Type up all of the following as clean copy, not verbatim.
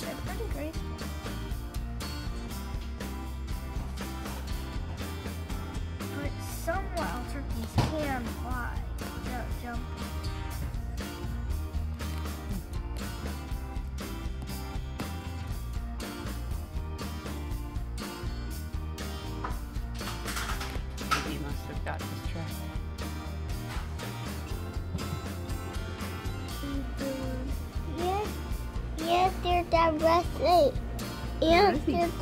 They're pretty graceful. But some wild turkeys can fly without jumping. He must have got distracted. Yes, there's that wrestling. And there's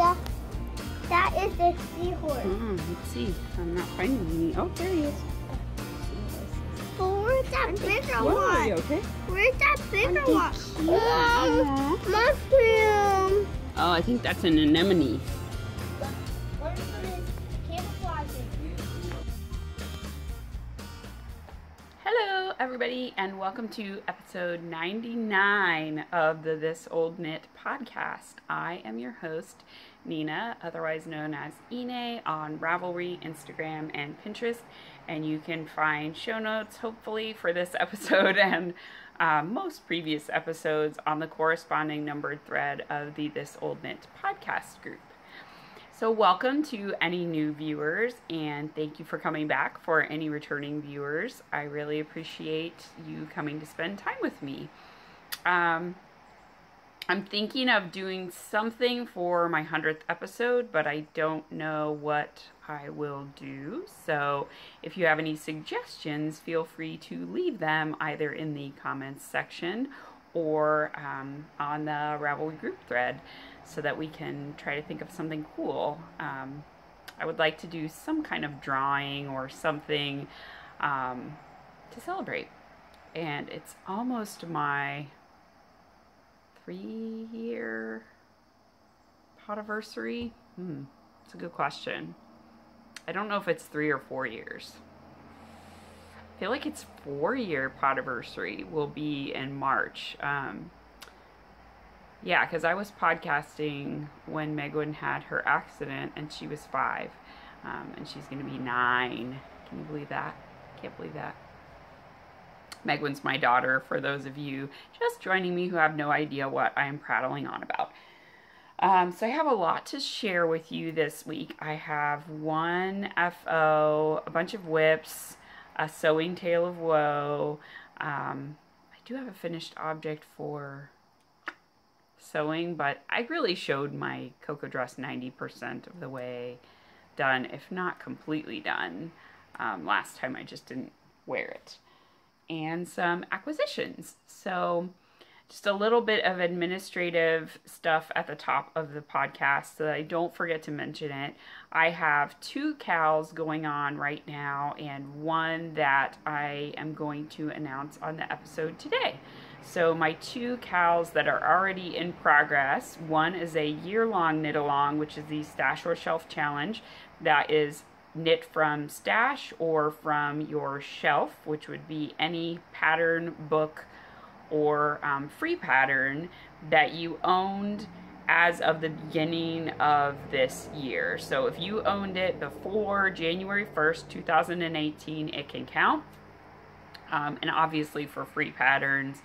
that is the seahorse. Let's see. I'm not finding any. Oh, there he is. But where's that bigger Whoa, one? are you okay? Where's that bigger Aren't they one? cute? Mushroom. Oh, I think that's an anemone. What is camouflaging? Hello, everybody, and welcome to episode 99 of the This Old Knit podcast. I am your host, Nina, otherwise known as Ine, on Ravelry, Instagram, and Pinterest. And you can find show notes, hopefully, for this episode and most previous episodes on the corresponding numbered thread of the This Old Knit podcast group. So welcome to any new viewers, and thank you for coming back for any returning viewers. I really appreciate you coming to spend time with me. I'm thinking of doing something for my 100th episode, but I don't know what I will do. So if you have any suggestions, feel free to leave them either in the comments section or on the Ravelry group thread, so that we can try to think of something cool. I would like to do some kind of drawing or something to celebrate. And it's almost my 3-year podiversary. It's a good question. I don't know if it's 3 or 4 years. I feel like it's 4-year podiversary will be in March. Yeah, because I was podcasting when Megan had her accident and she was 5. And she's going to be 9. Can you believe that? Can't believe that. Megwin's my daughter, for those of you just joining me who have no idea what I am prattling on about. So I have a lot to share with you this week. I have one FO, a bunch of whips, a sewing tale of woe. I do have a finished object for sewing, but I really showed my cocoa dress 90% of the way done, if not completely done. Last time I just didn't wear it. And some acquisitions. So just a little bit of administrative stuff at the top of the podcast so that I don't forget to mention it. I have 2 cows going on right now and one that I am going to announce on the episode today. So my 2 cows that are already in progress, one is a year-long knit along, which is the Stash or Shelf Challenge. That is knit from stash or from your shelf, which would be any pattern, book, or free pattern that you owned as of the beginning of this year. So if you owned it before January 1st, 2018, it can count. And obviously for free patterns,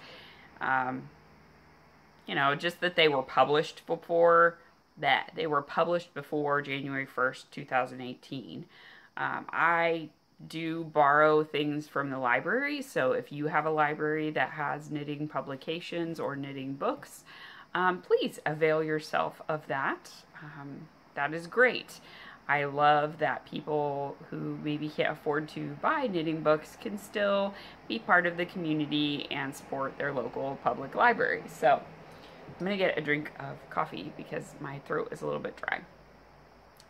you know, just that they were published before that. They were published before January 1st, 2018. I do borrow things from the library, so if you have a library that has knitting publications or knitting books, please avail yourself of that. That is great. I love that people who maybe can't afford to buy knitting books can still be part of the community and support their local public library. So I'm going to get a drink of coffee because my throat is a little bit dry.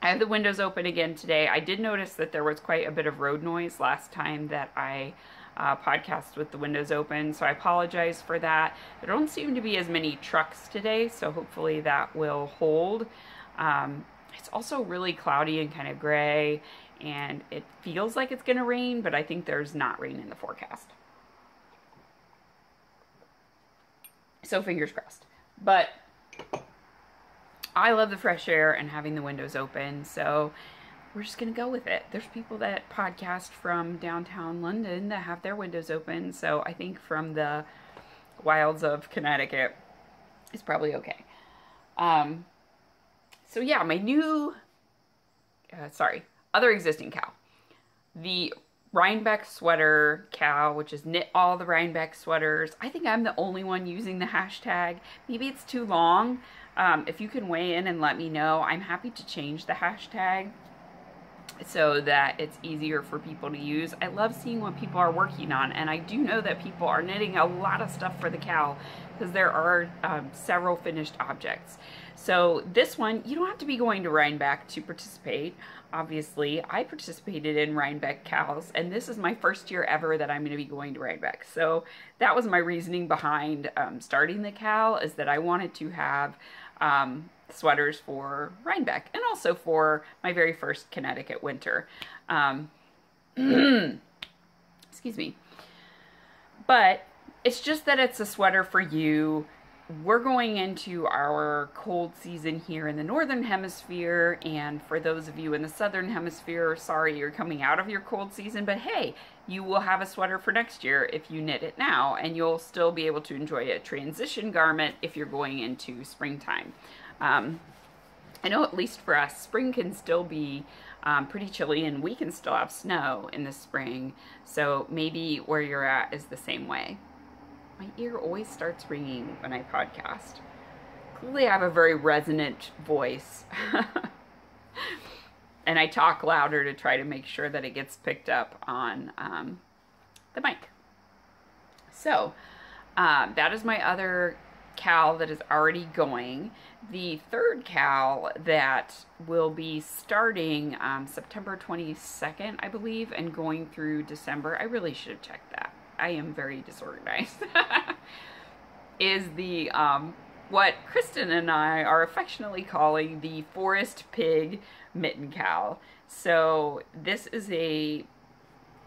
I have the windows open again today. I did notice that there was quite a bit of road noise last time that I podcast with the windows open, so I apologize for that. There don't seem to be as many trucks today, so hopefully that will hold. It's also really cloudy and kind of gray, and it feels like it's going to rain, but I think there's not rain in the forecast. So fingers crossed. But I love the fresh air and having the windows open, so we're just going to go with it. There's people that podcast from downtown London that have their windows open, so I think from the wilds of Connecticut, it's probably okay. So yeah, my new, other existing cowl. The Rhinebeck sweater cowl, which is knit all the Rhinebeck sweaters. I think I'm the only one using the hashtag. Maybe it's too long. If you can weigh in and let me know, I'm happy to change the hashtag so that it's easier for people to use. I love seeing what people are working on, and I do know that people are knitting a lot of stuff for the cowl because there are several finished objects. So this one, you don't have to be going to Rhinebeck to participate. Obviously, I participated in Rhinebeck cowls, and this is my first year ever that I'm going to be going to Rhinebeck. So that was my reasoning behind starting the cowl, is that I wanted to have sweaters for Rhinebeck and also for my very first Connecticut winter. Excuse me. But it's just that it's a sweater for you. We're going into our cold season here in the Northern Hemisphere, and for those of you in the Southern Hemisphere, sorry you're coming out of your cold season, but hey, you will have a sweater for next year if you knit it now, and you'll still be able to enjoy a transition garment if you're going into springtime. I know at least for us, spring can still be pretty chilly, and we can still have snow in the spring, so maybe where you're at is the same way. My ear always starts ringing when I podcast. Clearly I have a very resonant voice. And I talk louder to try to make sure that it gets picked up on the mic. So that is my other cowl that is already going. The third cowl that will be starting September 22nd, I believe, and going through December. I really should have checked that. I am very disorganized. Is the what Kristen and I are affectionately calling the Forest Pig Mitten cowl. So this is a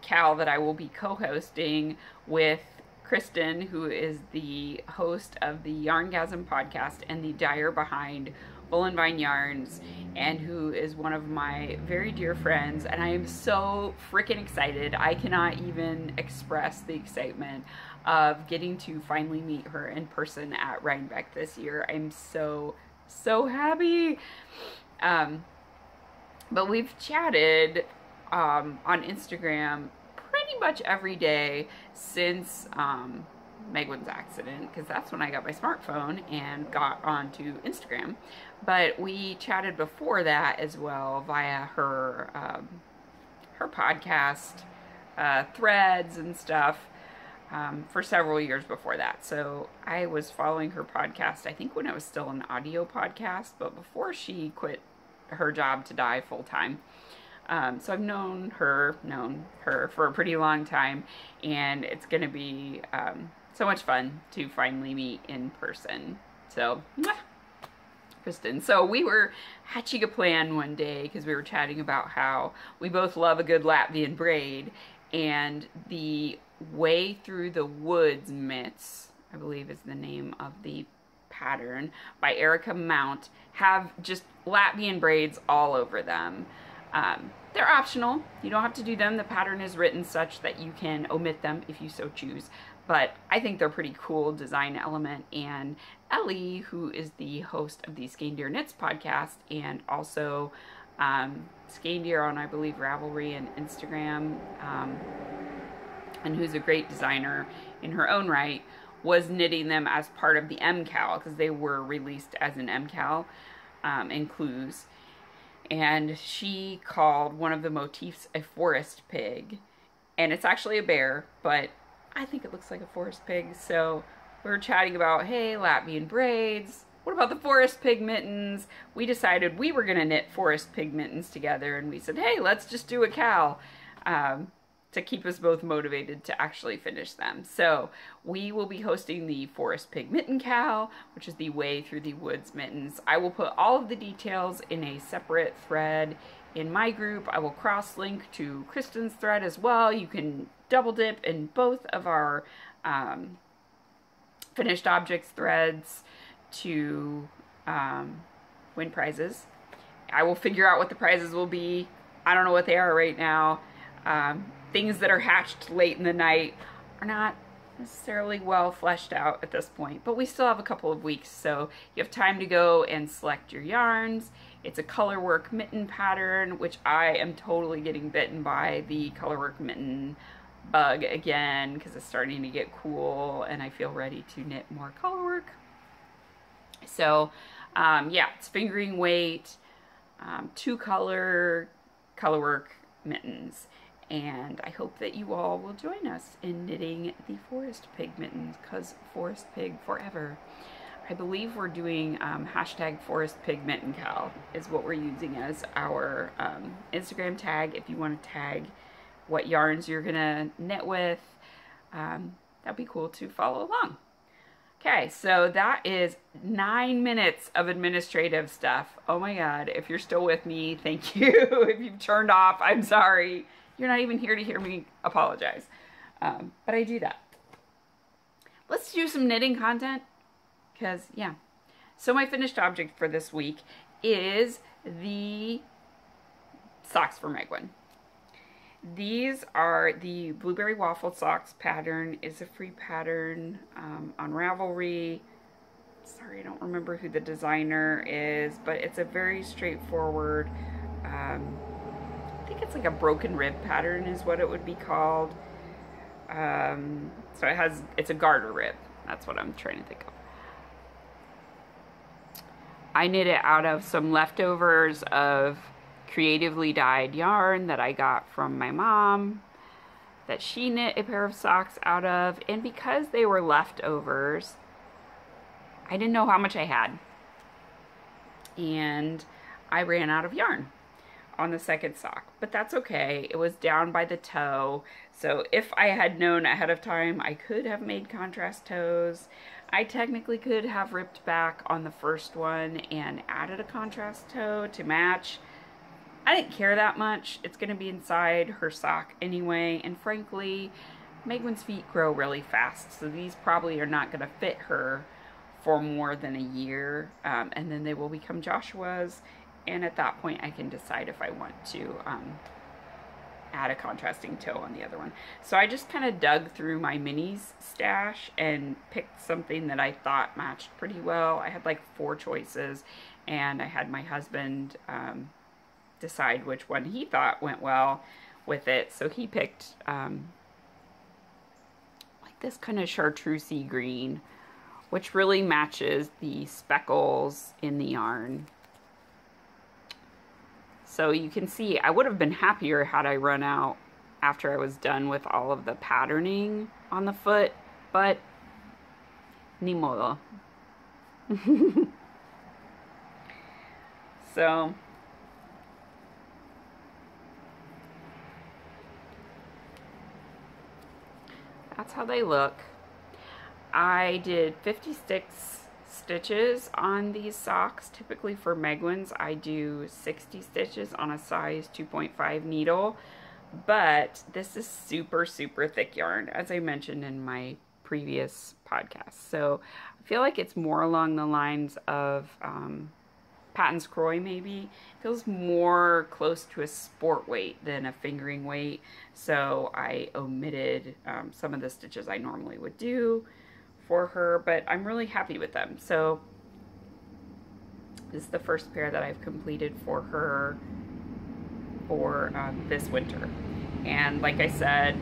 cowl that I will be co-hosting with Kristen, who is the host of the Yarngasm podcast and the dyer behind Bull and Vine Yarns, and who is one of my very dear friends, and I am so freaking excited. I cannot even express the excitement of getting to finally meet her in person at Rhinebeck this year. I'm so happy. But we've chatted on Instagram pretty much every day since Megwin's accident, because that's when I got my smartphone and got onto Instagram. But we chatted before that as well via her her podcast threads and stuff for several years before that. So I was following her podcast, I think when it was still an audio podcast, but before she quit her job to die full time. So I've known her for a pretty long time, and it's going to be so much fun to finally meet in person. So, Kristen. So we were hatching a plan one day because we were chatting about how we both love a good Latvian braid, and the Way Through the Woods mitts, I believe is the name of the pattern, by Erica Mount, have just Latvian braids all over them. They're optional. You don't have to do them. The pattern is written such that you can omit them if you so choose. But I think they're a pretty cool design element. And Ellie, who is the host of the Skein Knits podcast, and also Skein on, I believe, Ravelry and Instagram, and who's a great designer in her own right, was knitting them as part of the M-cowl, because they were released as an M-cowl in Clues. And she called one of the motifs a forest pig. And it's actually a bear, but I think it looks like a forest pig. So we were chatting about, hey, Latvian braids. What about the forest pig mittens? We decided we were going to knit forest pig mittens together. And we said, hey, let's just do a cowl to keep us both motivated to actually finish them. So we will be hosting the Forest Pig Mitten cowl, which is the Way Through the Woods mittens. I will put all of the details in a separate thread in my group. I will cross-link to Kristen's thread as well. You can double dip in both of our finished objects threads to win prizes. I will figure out what the prizes will be. I don't know what they are right now. Things that are hatched late in the night are not necessarily well fleshed out at this point, but we still have a couple of weeks, so you have time to go and select your yarns. It's a colorwork mitten pattern, which I am totally getting bitten by the colorwork mitten bug again because it's starting to get cool and I feel ready to knit more colorwork. So yeah, it's fingering weight, 2-color colorwork mittens. And I hope that you all will join us in knitting the forest pig mittens, because forest pig forever. I believe we're doing hashtag forest pig mitten cal is what we're using as our Instagram tag. If you want to tag what yarns you're gonna knit with, that'd be cool to follow along. Okay, so that is 9 minutes of administrative stuff. Oh my God, if you're still with me, thank you. If you've turned off, I'm sorry. You're not even here to hear me apologize. But I do that. Let's do some knitting content, because, yeah. So my finished object for this week is the socks for Megwin. These are the Blueberry Waffle Socks pattern. Is a free pattern on Ravelry. Sorry, I don't remember who the designer is, but it's a very straightforward, I think it's like a broken rib pattern is what it would be called. So it's a garter rib. That's what I'm trying to think of. I knit it out of some leftovers of creatively dyed yarn that I got from my mom that she knit a pair of socks out of, and because they were leftovers, I didn't know how much I had, and I ran out of yarn on the second sock, but that's okay. It was down by the toe, so if I had known ahead of time, I could have made contrast toes. I technically could have ripped back on the first one and added a contrast toe to match. I didn't care that much. It's going to be inside her sock anyway, and frankly, Megwin's feet grow really fast, so these probably are not going to fit her for more than a year, and then they will become Joshua's. And at that point, I can decide if I want to add a contrasting toe on the other one. So I just kind of dug through my minis stash and picked something that I thought matched pretty well. I had like 4 choices, and I had my husband decide which one he thought went well with it. So he picked like this kind of chartreusey green, which really matches the speckles in the yarn. So you can see I would have been happier had I run out after I was done with all of the patterning on the foot, but ni modo. So that's how they look. I did 56 stitches on these socks. Typically for Megwin's, I do 60 stitches on a size 2.5 needle, but this is super, super thick yarn, as I mentioned in my previous podcast. So I feel like it's more along the lines of Patton's Croy maybe. It feels more close to a sport weight than a fingering weight, so I omitted some of the stitches I normally would do for her, but I'm really happy with them. So this is the first pair that I've completed for her for this winter. And like I said,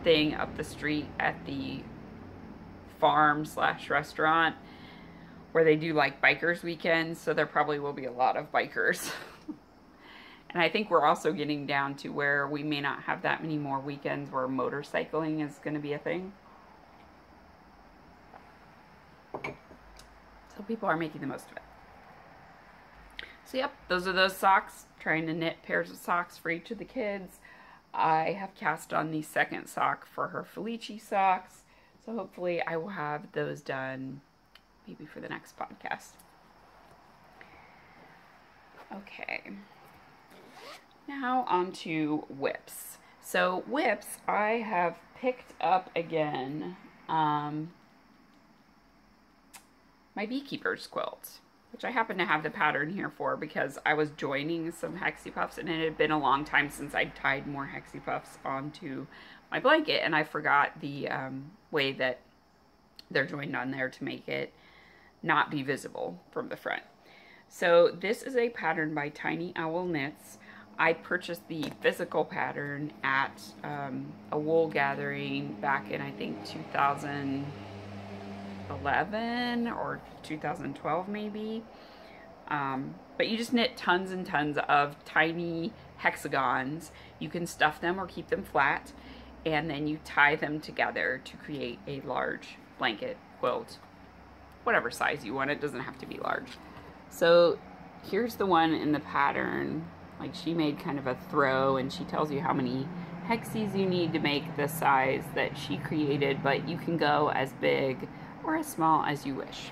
thing up the street at the farm/restaurant where they do like bikers weekends, so there probably will be a lot of bikers. And I think we're also getting down to where we may not have that many more weekends where motorcycling is going to be a thing. So people are making the most of it. So yep, those are those socks. Trying to knit pairs of socks for each of the kids. I have cast on the second sock for her Felici socks. So hopefully I will have those done maybe for the next podcast. Okay. Now on to whips. So whips, I have picked up again my beekeeper's quilt. which I happen to have the pattern here for because I was joining some Hexie Puffs, and it had been a long time since I'd tied more Hexie Puffs onto my blanket, and I forgot the way that they're joined on there to make it not be visible from the front. So this is a pattern by Tiny Owl Knits. I purchased the physical pattern at a wool gathering back in, I think, 2011 or 2012 maybe. But you just knit tons and tons of tiny hexagons. You can stuff them or keep them flat, and then you tie them together to create a large blanket, quilt, whatever size you want. It doesn't have to be large. So here's the one in the pattern. Like, she made kind of a throw, and she tells you how many hexies you need to make the size that she created, but you can go as big or as small as you wish.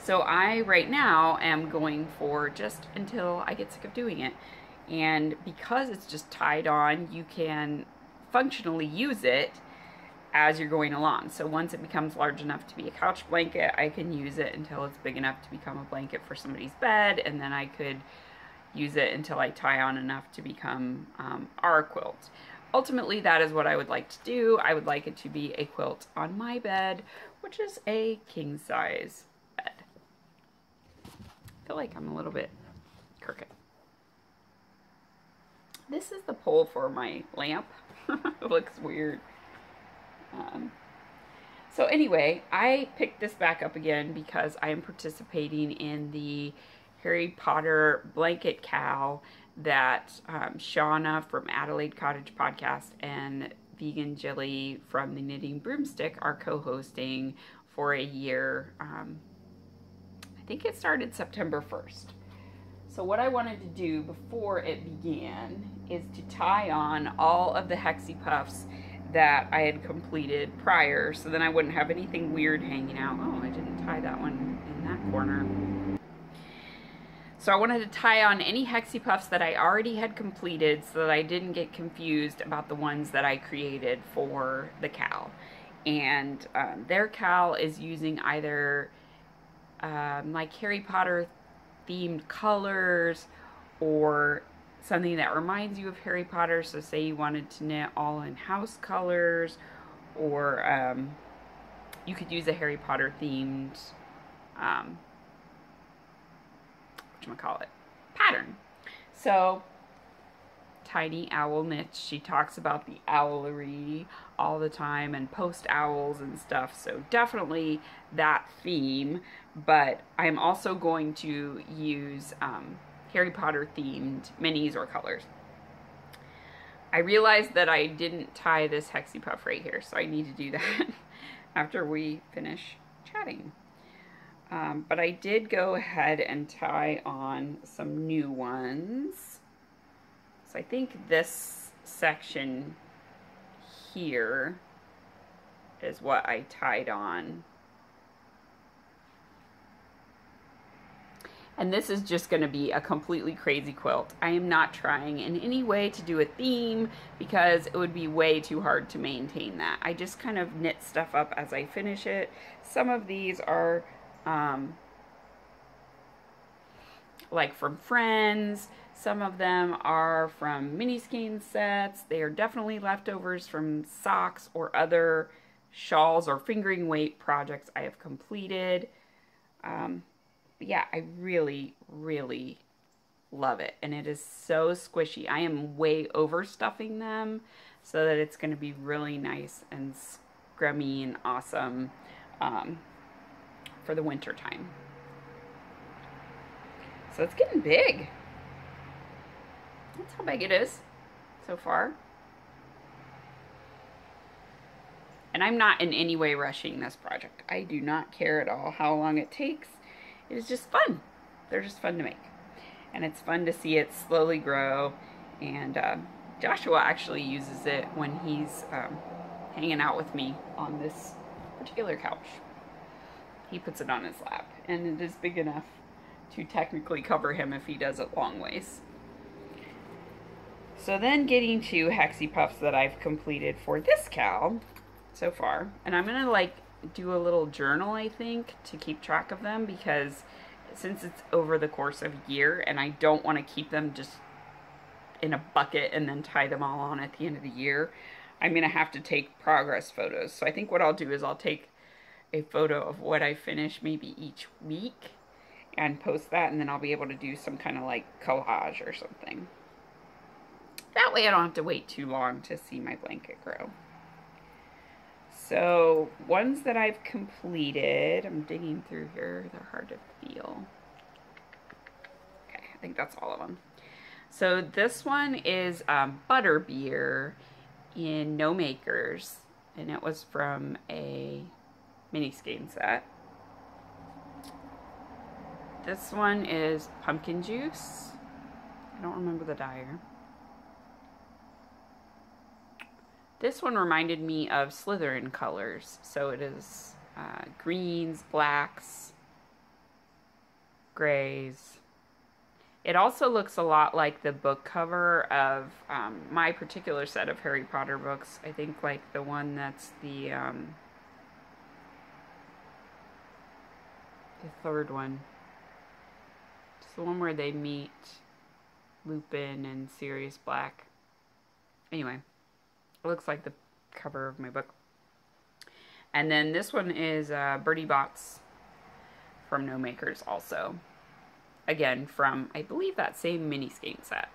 So I, right now, am going for just until I get sick of doing it. And because it's just tied on, you can functionally use it as you're going along. So once it becomes large enough to be a couch blanket, I can use it until it's big enough to become a blanket for somebody's bed, and then I could use it until I tie on enough to become our quilt. Ultimately, that is what I would like to do. I would like it to be a quilt on my bed, which is a king size bed. I feel like I'm a little bit crooked. This is the pole for my lamp. It looks weird. So anyway, I picked this back up again because I am participating in the Harry Potter blanket cowl that Shauna from Adelaide Cottage Podcast and Vegan Jilly from the Knitting Broomstick are co-hosting for a year. I think it started September 1st. So what I wanted to do before it began is to tie on all of the Hexie Puffs that I had completed prior, so then I wouldn't have anything weird hanging out. Oh, I didn't tie that one in that corner. So I wanted to tie on any Hexie Puffs that I already had completed so that I didn't get confused about the ones that I created for the cowl. And their cowl is using either like Harry Potter themed colors or something that reminds you of Harry Potter. So say you wanted to knit all in house colors, or you could use a Harry Potter themed pattern. So Tiny Owl Knits, she talks about the owlery all the time and post owls and stuff, so definitely that theme. But I'm also going to use Harry Potter themed minis or colors. I realized that I didn't tie this Hexie Puff right here, so I need to do that after we finish chatting. But I did go ahead and tie on some new ones. So I think this section here is what I tied on. And this is just going to be a completely crazy quilt. I am not trying in any way to do a theme because it would be way too hard to maintain that. I just kind of knit stuff up as I finish it. Some of these are like from friends. Some of them are from mini skein sets. They are definitely leftovers from socks or other shawls or fingering weight projects I have completed. Yeah, I really, really love it. And it is so squishy. I am way overstuffing them so that it's going to be really nice and scrummy and awesome for the winter time. So it's getting big. That's how big it is so far. And I'm not in any way rushing this project. I do not care at all how long it takes. It is just fun. They're just fun to make. And it's fun to see it slowly grow. And Joshua actually uses it when he's hanging out with me on this particular couch. He puts it on his lap. And it is big enough to technically cover him if he does it long ways. So then getting to Hexie Puffs that I've completed for this cowl so far. And I'm going to like do a little journal, I think, to keep track of them, because since it's over the course of a year and I don't want to keep them just in a bucket and then tie them all on at the end of the year, I'm going to have to take progress photos. So I think what I'll do is I'll take a photo of what I finish maybe each week and post that, and then I'll be able to do some kind of like collage or something. That way I don't have to wait too long to see my blanket grow. So ones that I've completed, I'm digging through here, they're hard to feel. Okay, I think that's all of them. So this one is Butterbeer in No Makers, and it was from a mini skein set. This one is Pumpkin Juice. I don't remember the dyer. This one reminded me of Slytherin colors, so it is greens, blacks, grays. It also looks a lot like the book cover of my particular set of Harry Potter books. I think like the one that's the third one. It's the one where they meet Lupin and Sirius Black. Anyway, it looks like the cover of my book. And then this one is Bertie Bott's from No Makers also. Again, from, I believe, that same mini skein set.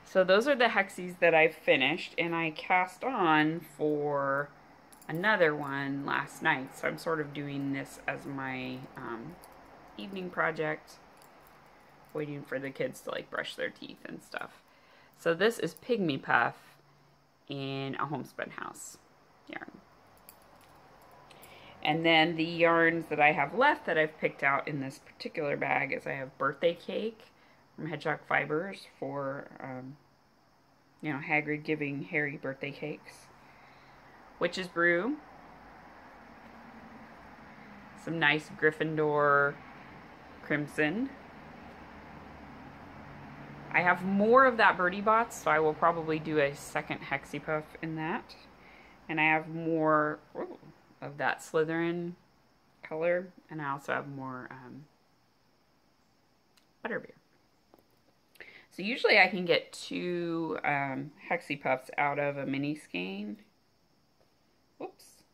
So those are the hexies that I've finished, and I cast on for another one last night. So I'm sort of doing this as my evening project, waiting for the kids to like brush their teeth and stuff. So this is Pygmy Puff in a homespun house yarn. And then the yarns that I have left that I've picked out in this particular bag is I have Birthday Cake from Hedgehog Fibers for, you know, Hagrid giving Harry birthday cakes. Witch's Brew. Some nice Gryffindor Crimson. I have more of that Bertie Bott's, so I will probably do a second Hexy Puff in that. And I have more of that Slytherin color, and I also have more Butterbeer. So usually I can get 2 Hexy Puffs out of a mini skein. Whoops.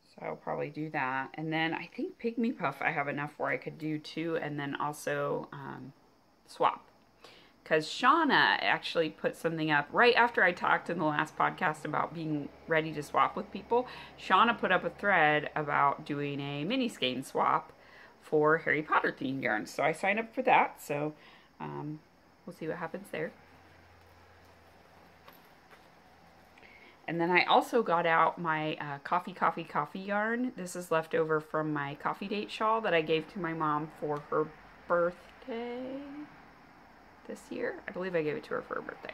So I'll probably do that. And then I think Pygmy Puff I have enough where I could do 2 and then also swap. Because Shauna actually put something up right after I talked in the last podcast about being ready to swap with people. Shauna put up a thread about doing a mini skein swap for Harry Potter themed yarns. So I signed up for that. So we'll see what happens there. And then I also got out my coffee yarn. This is left over from my coffee date shawl that I gave to my mom for her birthday this year. I believe I gave it to her for her birthday.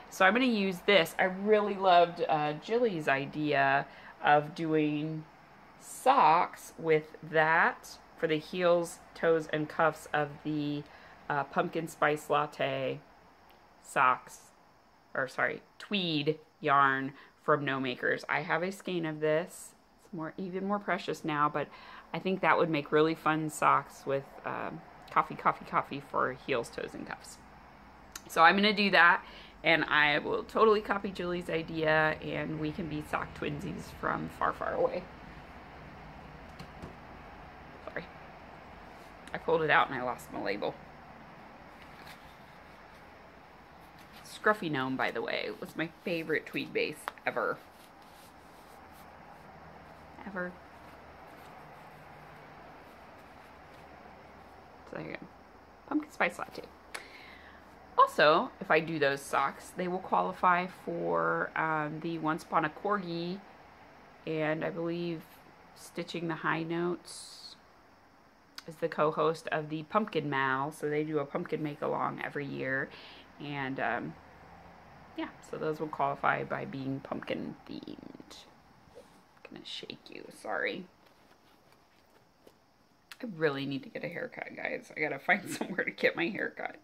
So I'm going to use this. I really loved Jilly's idea of doing socks with that for the heels, toes, and cuffs of the pumpkin spice latte socks, or sorry, tweed yarn from No Makers. I have a skein of this. It's even more precious now, but I think that would make really fun socks with coffee for heels, toes, and cuffs. So I'm going to do that, and I will totally copy Julie's idea, and we can be sock twinsies from far, far away. Sorry. I pulled it out and I lost my label. Scruffy Gnome, by the way, was my favorite tweed base ever. Ever. So there you go. Pumpkin spice latte. Also, if I do those socks, they will qualify for the Once Upon a Corgi, and I believe Stitching the High Notes is the co-host of the Pumpkin Mal, so they do a pumpkin make-along every year, and yeah, so those will qualify by being pumpkin themed. I'm gonna shake you, sorry. I really need to get a haircut, guys. I gotta find somewhere to get my hair cut.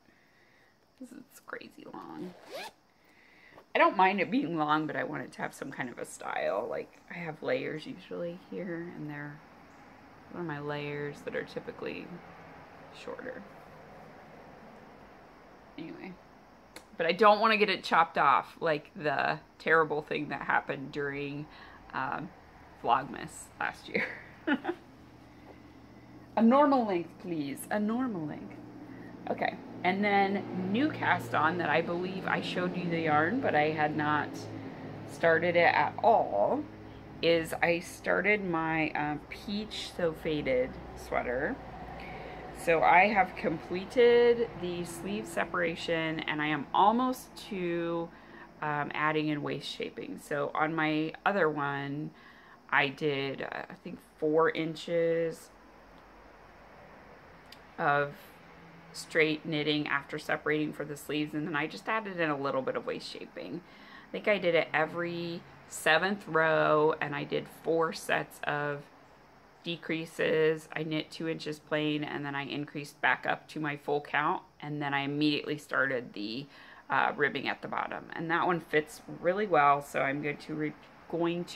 It's crazy long. I don't mind it being long, but I want it to have some kind of a style. Like, I have layers usually here, and they're one of my layers that are typically shorter. Anyway, but I don't want to get it chopped off like the terrible thing that happened during Vlogmas last year. A normal length, please. A normal length. Okay, and then new cast on that I believe I showed you the yarn, but I had not started it at all, is I started my peach so faded sweater. So I have completed the sleeve separation, and I am almost to adding in waist shaping. So on my other one, I did, I think 4 inches of straight knitting after separating for the sleeves, and then I just added in a little bit of waist shaping. I think I did it every 7th row, and I did 4 sets of decreases. I knit 2 inches plain, and then I increased back up to my full count, and then I immediately started the ribbing at the bottom, and that one fits really well, so I'm going to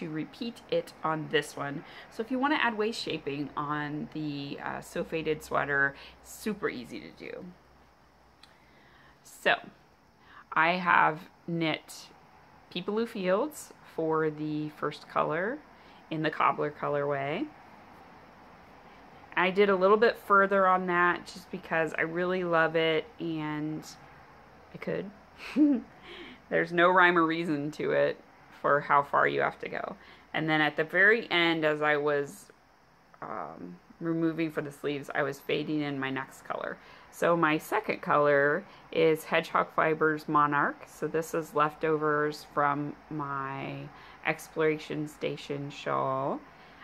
repeat it on this one. So if you want to add waist shaping on the so faded sweater, super easy to do. So I have knit Peepaloo Fields for the first color in the cobbler colorway. I did a little bit further on that just because I really love it, and I could. There's no rhyme or reason to it for how far you have to go. And then at the very end, as I was removing for the sleeves, I was fading in my next color. So my second color is Hedgehog Fibers Monarch. So this is leftovers from my Exploration Station shawl.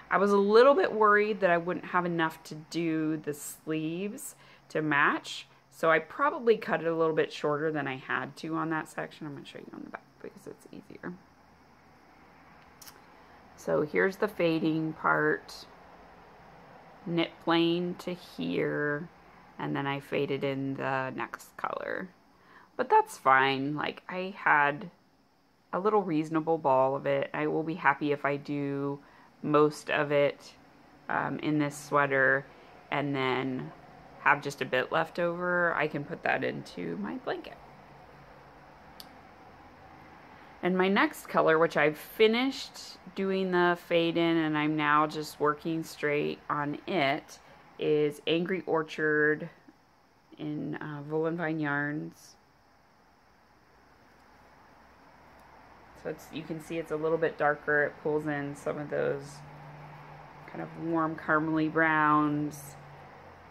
I was a little bit worried that I wouldn't have enough to do the sleeves to match, so I probably cut it a little bit shorter than I had to on that section. I'm going to show you on the back because it's easier. So here's the fading part, knit plain to here, and then I faded in the next color. But that's fine. Like, I had a little reasonable ball of it. I will be happy if I do most of it in this sweater and then have just a bit left over. I can put that into my blanket. And my next color, which I've finished doing the fade in and I'm now just working straight on it, is Angry Orchard in Wool and Vine Yarns. So it's, you can see it's a little bit darker. It pulls in some of those kind of warm caramely browns,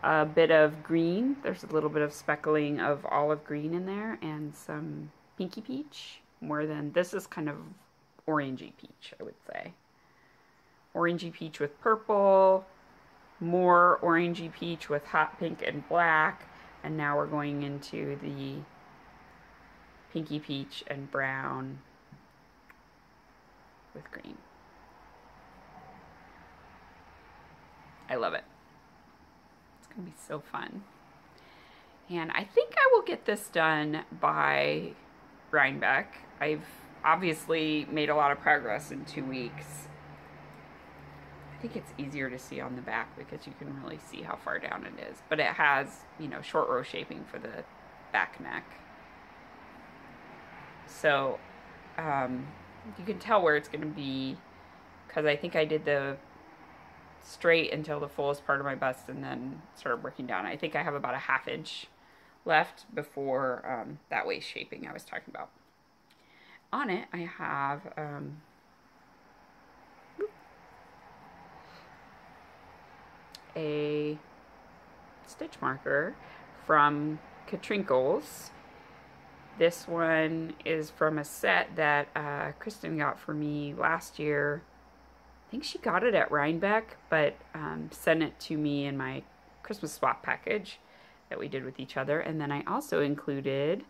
a bit of green. There's a little bit of speckling of olive green in there, and some pinky peach. More than, this is kind of orangey peach, I would say. Orangey peach with purple, more orangey peach with hot pink and black, and now we're going into the pinky peach and brown with green. I love it. It's gonna be so fun. And I think I will get this done by Rhinebeck. I've obviously made a lot of progress in 2 weeks. I think it's easier to see on the back because you can really see how far down it is. But it has, you know, short row shaping for the back neck. So you can tell where it's going to be, because I think I did the straight until the fullest part of my bust and then started working down. I think I have about a ½ inch left before that waist shaping I was talking about. On it I have a stitch marker from Katrinkles. This one is from a set that Kristen got for me last year. I think she got it at Rhinebeck, but sent it to me in my Christmas swap package that we did with each other. And then I also included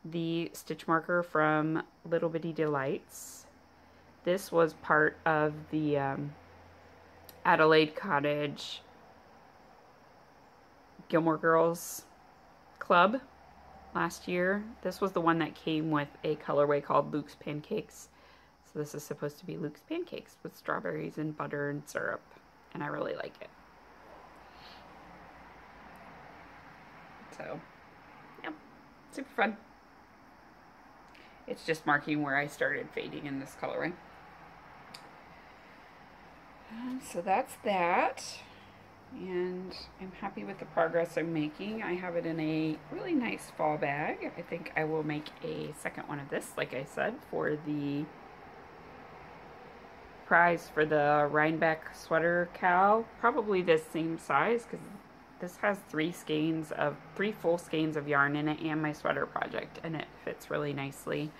the stitch marker from Little Bitty Delights. This was part of the Adelaide Cottage Gilmore Girls Club last year. This was the one that came with a colorway called Luke's Pancakes. So this is supposed to be Luke's Pancakes with strawberries and butter and syrup. And I really like it. So, yeah, super fun. It's just marking where I started fading in this colorway. So that's that. And I'm happy with the progress I'm making. I have it in a really nice fall bag. I think I will make a second one of this, like I said, for the prize for the Rhinebeck sweater cowl. Probably this same size, because this has three full skeins of yarn in it and my sweater project, and it fits really nicely.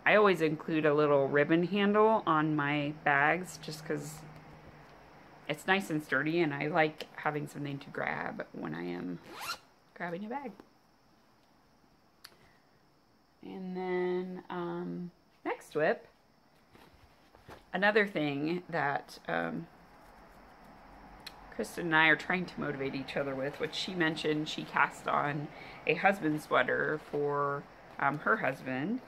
I always include a little ribbon handle on my bags just because it's nice and sturdy, and I like having something to grab when I am grabbing a bag. And then next whip, another thing that Kristen and I are trying to motivate each other with, which she mentioned she cast on a husband sweater for her husband.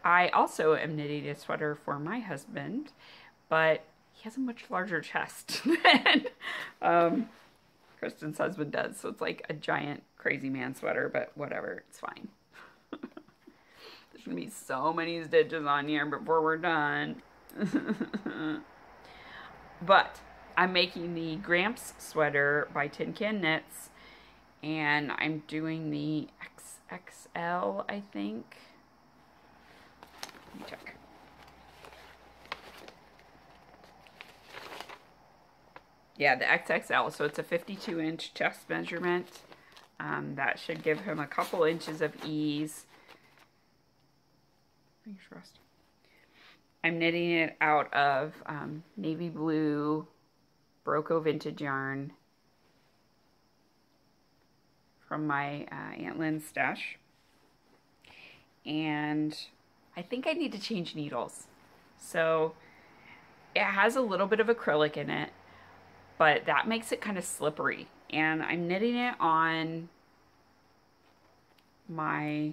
I also am knitting a sweater for my husband, but he has a much larger chest than Kristen's husband does. So it's like a giant crazy man sweater, but whatever, it's fine. There's gonna be so many stitches on here before we're done. But I'm making the Gramps sweater by Tin Can Knits, and I'm doing the XXL, I think. Let me check. Yeah, the XXL, so it's a 52-inch chest measurement. That should give him a couple inches of ease. Fingers crossed. I'm knitting it out of navy blue Broco vintage yarn from my Aunt Lynn's stash. And I think I need to change needles. So it has a little bit of acrylic in it, but that makes it kind of slippery. And I'm knitting it on my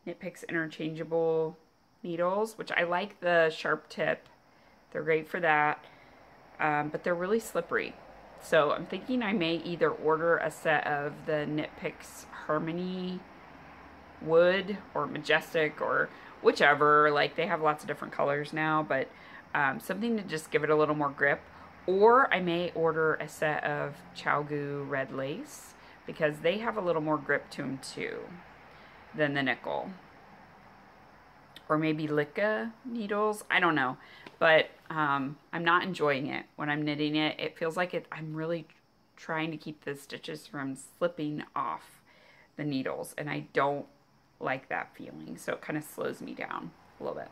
Knit Picks interchangeable needles, which I like the sharp tip. They're great for that, but they're really slippery. So I'm thinking I may either order a set of the Knit Picks Harmony Wood or Majestic or whichever. Like, they have lots of different colors now, but something to just give it a little more grip. Or I may order a set of Chalgu Red Lace, because they have a little more grip to them too than the nickel. Or maybe Licca needles, I don't know. But I'm not enjoying it when I'm knitting it. It feels like I'm really trying to keep the stitches from slipping off the needles, and I don't like that feeling, so it kind of slows me down a little bit.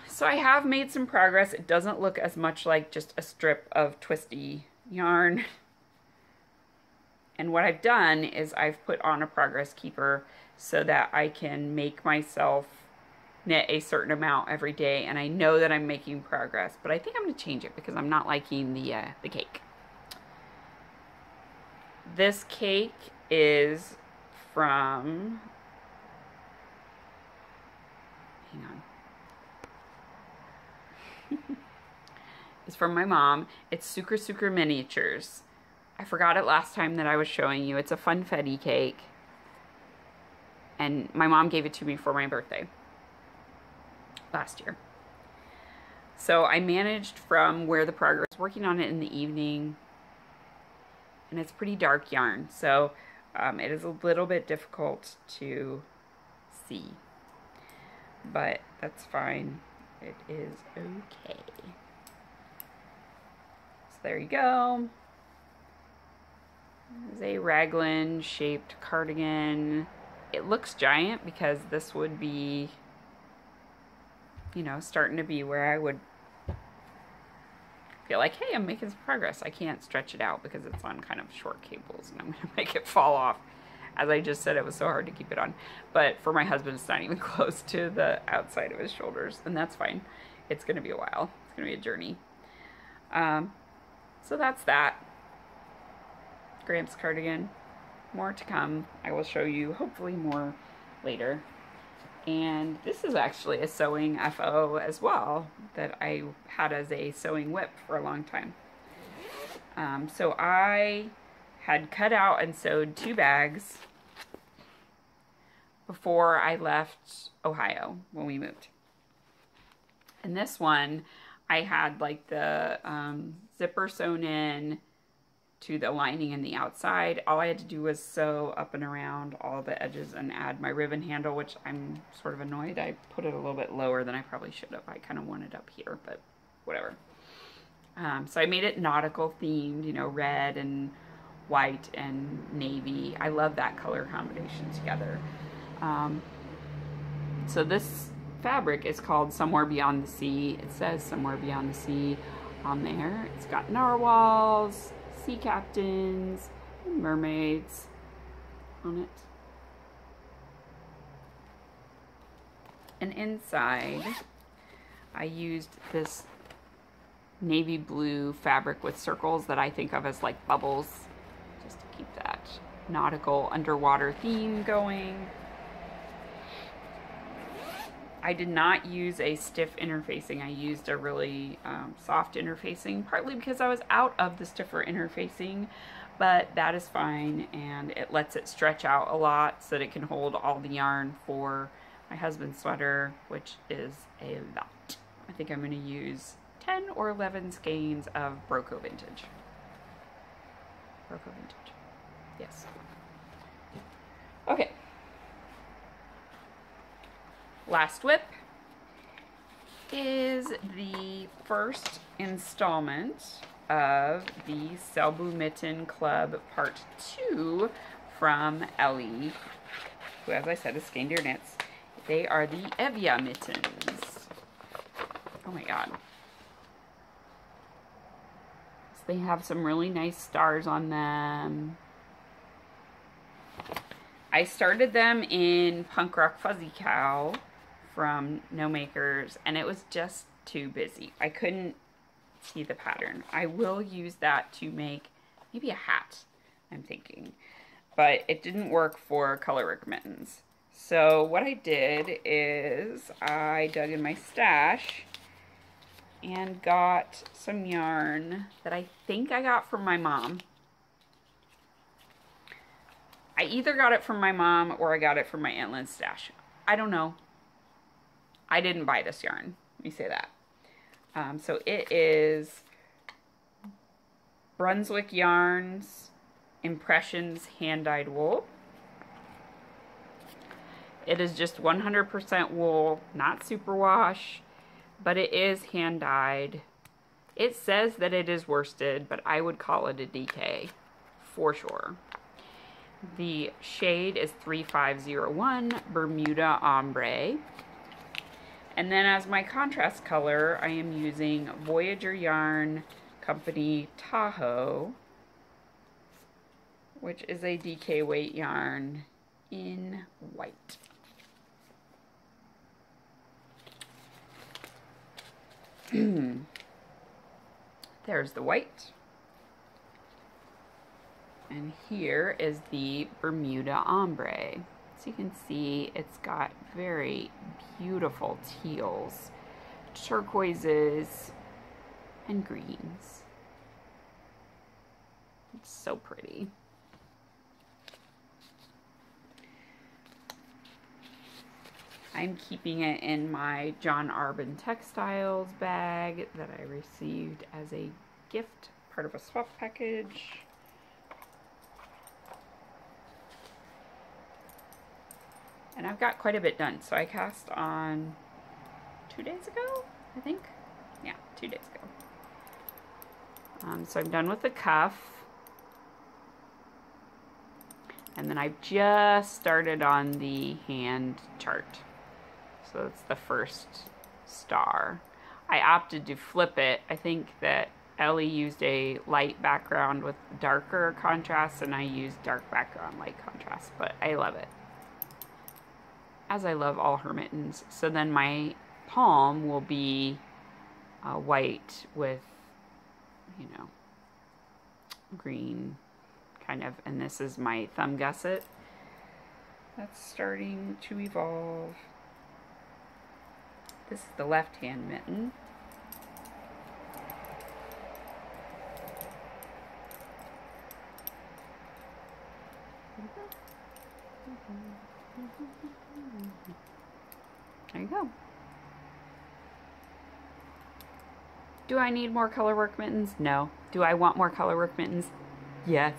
So I have made some progress. It doesn't look as much like just a strip of twisty yarn. And what I've done is I've put on a progress keeper so that I can make myself knit a certain amount every day, and I know that I'm making progress. But I think I'm going to change it because I'm not liking the cake. This cake is from, hang on. It's from my mom. It's Sucre Miniatures. I forgot it last time that I was showing you. It's a funfetti cake. And my mom gave it to me for my birthday last year. So I managed from where the progress, working on it in the evening, and it's pretty dark yarn. So it is a little bit difficult to see, but that's fine. It is okay. So there you go. This is a raglan shaped cardigan. It looks giant because this would be, you know, starting to be where I would feel like, hey, I'm making some progress. I can't stretch it out because it's on kind of short cables and I'm going to make it fall off. As I just said, it was so hard to keep it on. But for my husband, it's not even close to the outside of his shoulders, and that's fine. It's going to be a while. It's going to be a journey. So that's that. Gramps cardigan. more to come. I will show you hopefully more later. And this is actually a sewing FO as well that I had as a sewing whip for a long time. So I had cut out and sewed 2 bags before I left Ohio when we moved. And this one, I had like the zipper sewn in to the lining in the outside. All I had to do was sew up and around all the edges and add my ribbon handle, which I'm sort of annoyed. I put it a little bit lower than I probably should have. I kind of want it up here, but whatever. So I made it nautical themed, you know, red and white and navy. I love that color combination together. So this fabric is called Somewhere Beyond the Sea. It says Somewhere Beyond the Sea on there. It's got narwhals, sea captains, and mermaids on it. And inside, I used this navy blue fabric with circles that I think of as like bubbles, just to keep that nautical underwater theme going. I did not use a stiff interfacing. I used a really soft interfacing, partly because I was out of the stiffer interfacing, but that is fine, and it lets it stretch out a lot so that it can hold all the yarn for my husband's sweater, which is a lot. I think I'm going to use 10 or 11 skeins of Broco Vintage. Broco Vintage. Yes. Okay. Last whip is the first installment of the Selbu Mitten Club Part 2 from Ellie, who, as I said, is Skein-Deer Knits. They are the Evia mittens. Oh my god. So they have some really nice stars on them. I started them in Punk Rock Fuzzy Cow from No Makers, and it was just too busy. I couldn't see the pattern. I will use that to make maybe a hat, I'm thinking, but it didn't work for Color Rick mittens. So what I did is I dug in my stash and got some yarn that I think I got from my mom. I either got it from my mom or I got it from my Aunt Lynn's stash. I don't know. I didn't buy this yarn. Let me say that. So it is Brunswick Yarns Impressions Hand-Dyed Wool. It is just 100% wool, not superwash, but it is hand-dyed. It says that it is worsted, but I would call it a DK for sure. The shade is 3501 Bermuda Ombre. And then as my contrast color, I am using Voyager Yarn Company Tahoe, which is a DK weight yarn in white. There's the white. And here is the Bermuda Ombre. So you can see it's got very beautiful teals, turquoises, and greens. It's so pretty. I'm keeping it in my John Arbin Textiles bag that I received as a gift, part of a swap package. And I've got quite a bit done. So I cast on 2 days ago, I think. Yeah, 2 days ago. So I'm done with the cuff. And then I've just started on the hand chart. So it's the first star. I opted to flip it. I think that Ellie used a light background with darker contrast, and I used dark background, light contrast, but I love it. As I love all her mittens. So then my palm will be white with, you know, green kind of, and this is my thumb gusset. That's starting to evolve. This is the left-hand mitten. There you go. Do I need more colorwork mittens? No. Do I want more colorwork mittens? Yes.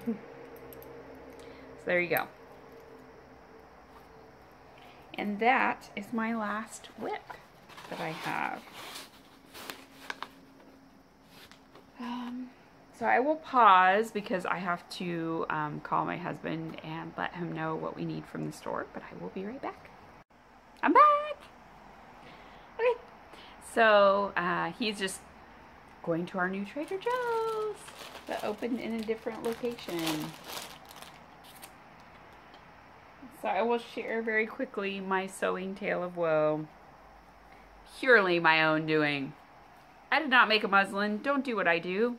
So there you go. And that is my last whip that I have. So I will pause because I have to call my husband and let him know what we need from the store, but I will be right back. I'm back! Okay, so he's just going to our new Trader Joe's that opened in a different location. So I will share very quickly my sewing tale of woe. Purely my own doing. I did not make a muslin. Don't do what I do.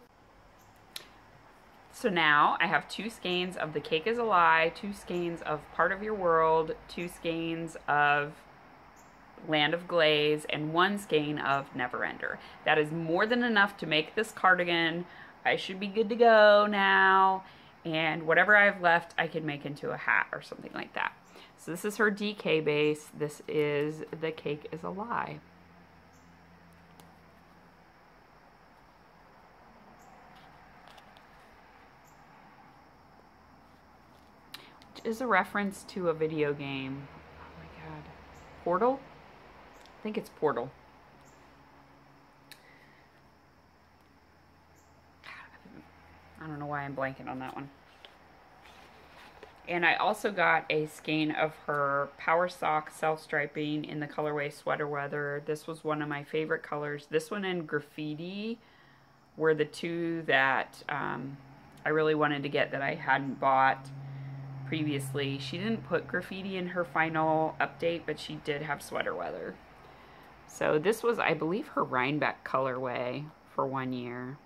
So now I have 2 skeins of The Cake is a Lie, 2 skeins of Part of Your World, 2 skeins of Land of Glaze, and 1 skein of Neverender. That is more than enough to make this cardigan. I should be good to go now. And whatever I have left, I can make into a hat or something like that. So this is her DK base. This is The Cake is a Lie. Is a reference to a video game. Oh my god. Portal? I think it's Portal. I don't know why I'm blanking on that one. And I also got a skein of her Power Sock self-striping in the colorway Sweater Weather. This was one of my favorite colors. This one and Graffiti were the 2 that I really wanted to get that I hadn't bought previously. She didn't put Graffiti in her final update, but she did have Sweater Weather. So this was, I believe, her Rhinebeck colorway for 1 year.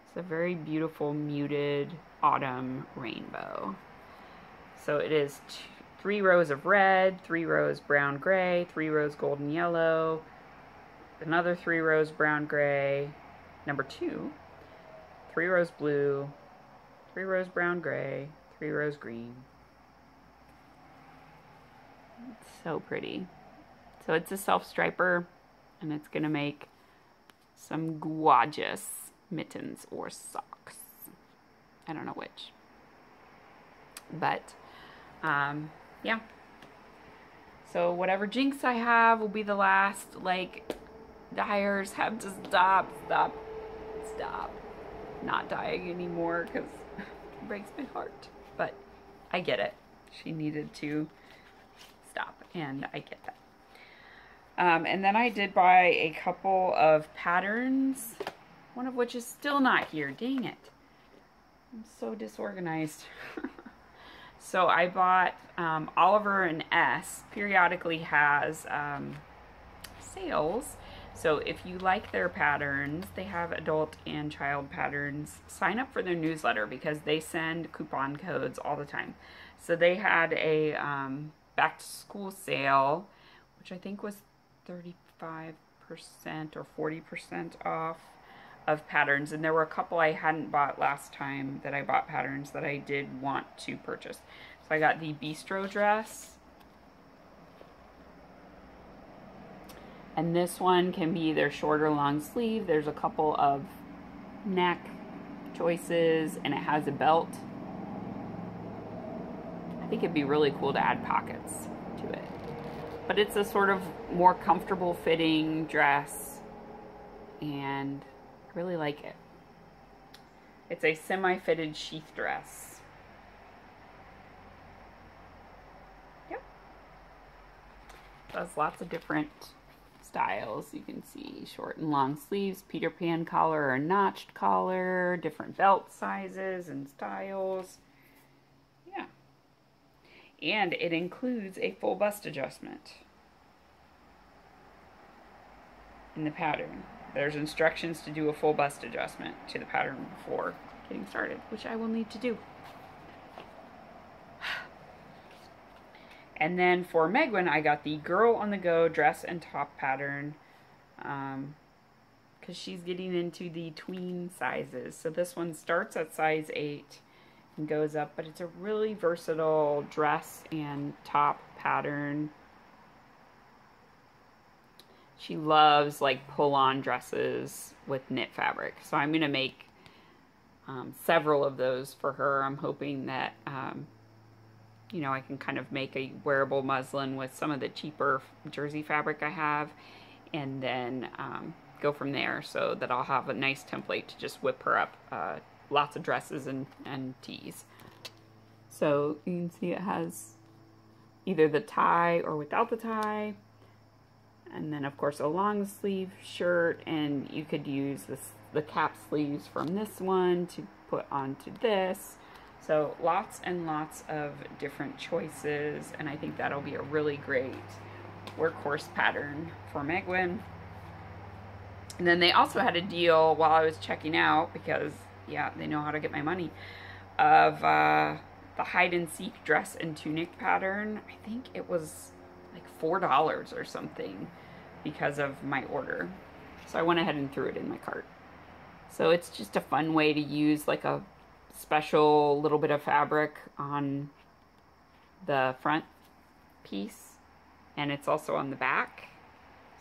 It's a very beautiful muted autumn rainbow. So it is 3 rows of red, 3 rows brown gray, 3 rows golden yellow, another 3 rows brown gray, number 2, 3 rows blue, 3 rows brown gray, 3 rows green. It's so pretty. So it's a self-striper, and it's going to make some gorgeous mittens or socks. I don't know which. But, yeah. So whatever jinx I have will be the last, like, dyers have to stop not dyeing anymore because it breaks my heart. But I get it. She needed to stop, and I get that. And then I did buy a couple of patterns, one of which is still not here. Dang it. I'm so disorganized. So I bought Oliver and S periodically has sales. So if you like their patterns, they have adult and child patterns. Sign up for their newsletter because they send coupon codes all the time. So they had a back to school sale, which I think was 35% or 40% off of patterns. And there were a couple I hadn't bought last time that I bought patterns that I did want to purchase. So I got the Bistro dress. And this one can be either short or long sleeve. There's a couple of neck choices, and it has a belt. I think it'd be really cool to add pockets to it. But it's a sort of more comfortable fitting dress, and I really like it. It's a semi-fitted sheath dress. Yep. It has lots of different styles. You can see short and long sleeves, Peter Pan collar or notched collar, different belt sizes and styles. Yeah. And it includes a full bust adjustment in the pattern. there's instructions to do a full bust adjustment to the pattern before getting started, which I will need to do. And then for Megwin, I got the Girl on the Go dress and top pattern, because she's getting into the tween sizes. So this one starts at size 8 and goes up, but it's a really versatile dress and top pattern. She loves like pull-on dresses with knit fabric. So I'm going to make several of those for her. I'm hoping that, you know, I can kind of make a wearable muslin with some of the cheaper jersey fabric I have, and then go from there, so that I'll have a nice template to just whip her up lots of dresses and tees. So you can see it has either the tie or without the tie. And then, of course, a long sleeve shirt, and you could use the cap sleeves from this one to put onto this. So lots and lots of different choices, and I think that'll be a really great workhorse pattern for Megwin. And then they also had a deal while I was checking out, because, yeah, they know how to get my money, of the hide and seek dress and tunic pattern. I think it was like $4 or something because of my order. So I went ahead and threw it in my cart. So it's just a fun way to use like a special little bit of fabric on the front piece, and it's also on the back.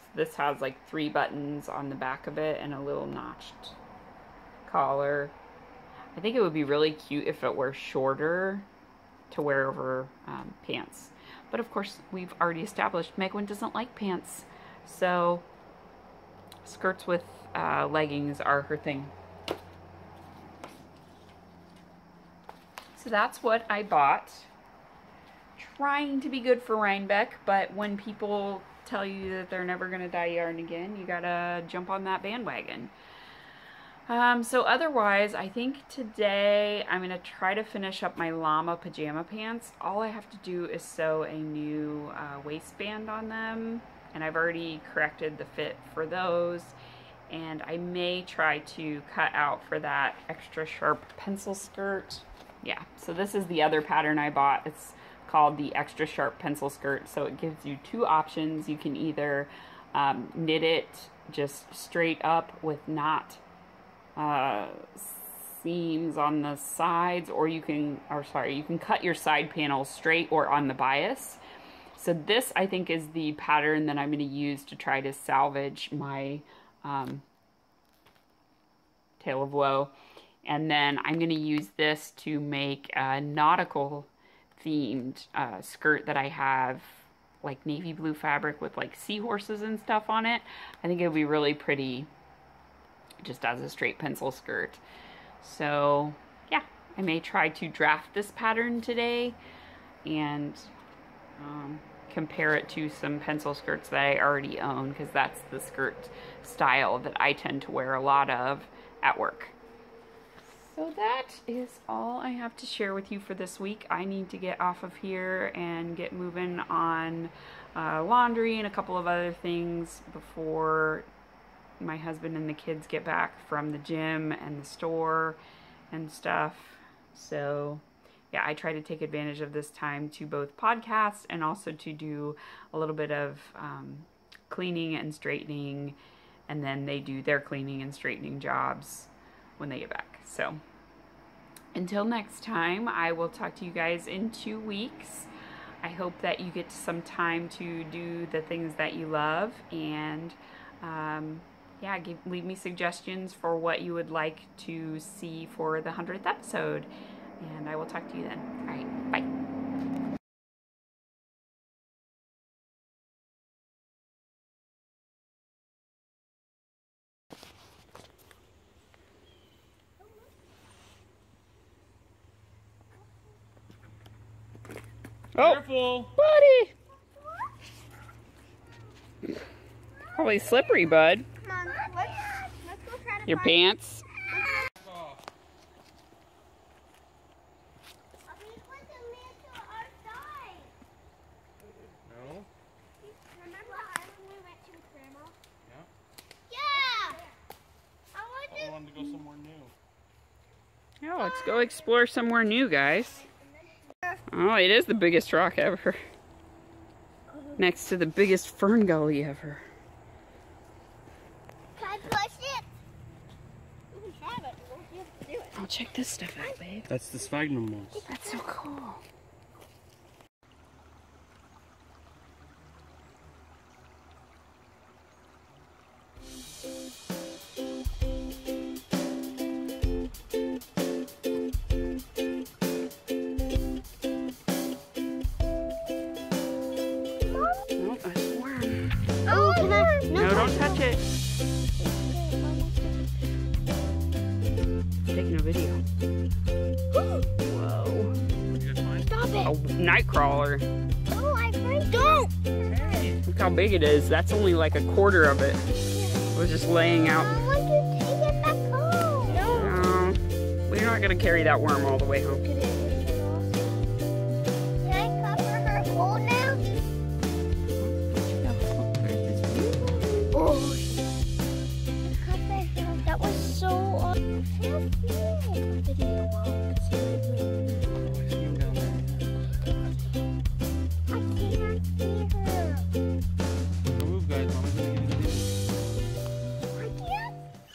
So this has like 3 buttons on the back of it and a little notched collar. I think it would be really cute if it were shorter to wear over pants. But of course, we've already established Megwin doesn't like pants, so skirts with leggings are her thing. So that's what I bought. Trying to be good for Rhinebeck, but when people tell you that they're never going to dye yarn again, you gotta jump on that bandwagon. So otherwise, I think today I'm going to try to finish up my llama pajama pants. All I have to do is sew a new waistband on them, and I've already corrected the fit for those. And I may try to cut out for that extra sharp pencil skirt. Yeah, so this is the other pattern I bought. It's called the extra sharp pencil skirt. So it gives you 2 options. You can either knit it just straight up with not seams on the sides, or you can cut your side panels straight or on the bias. So this, I think, is the pattern that I'm going to use to try to salvage my Tale of Woe. And then I'm going to use this to make a nautical themed skirt that I have, like navy blue fabric with like seahorses and stuff on it. I think it would be really pretty just as a straight pencil skirt. So yeah, I may try to draft this pattern today and compare it to some pencil skirts that I already own, because that's the skirt style that I tend to wear a lot of at work. So that is all I have to share with you for this week. I need to get off of here and get moving on laundry and a couple of other things before my husband and the kids get back from the gym and the store and stuff. So yeah, I try to take advantage of this time to both podcast and also to do a little bit of cleaning and straightening, and then they do their cleaning and straightening jobs when they get back. So until next time, I will talk to you guys in 2 weeks. I hope that you get some time to do the things that you love, and yeah, leave me suggestions for what you would like to see for the 100th episode, and I will talk to you then. All right, bye. Oh, careful, buddy. Probably slippery, bud. Come on, let's go try to Your find pants. Remember the island we went to with Grandma? Yeah. Yeah! somewhere new. Yeah, let's go explore somewhere new, guys. Oh, it is the biggest rock ever. Next to the biggest fern gully ever. Can I push it? You can try, but you won't be able to do it. Oh, check this stuff out, babe. That's the sphagnum moss. That's so cool. Oh, that's a worm. Oh, can I? No, don't touch it. Taking a video. Whoa. Stop it. A night crawler. Oh, I break. Don't. Look how big it is. That's only like a quarter of it. It was just laying out. I want to take it back home. No. No, we're not going to carry that worm all the way home. Can I cover her hole now? Oh, that was so awesome.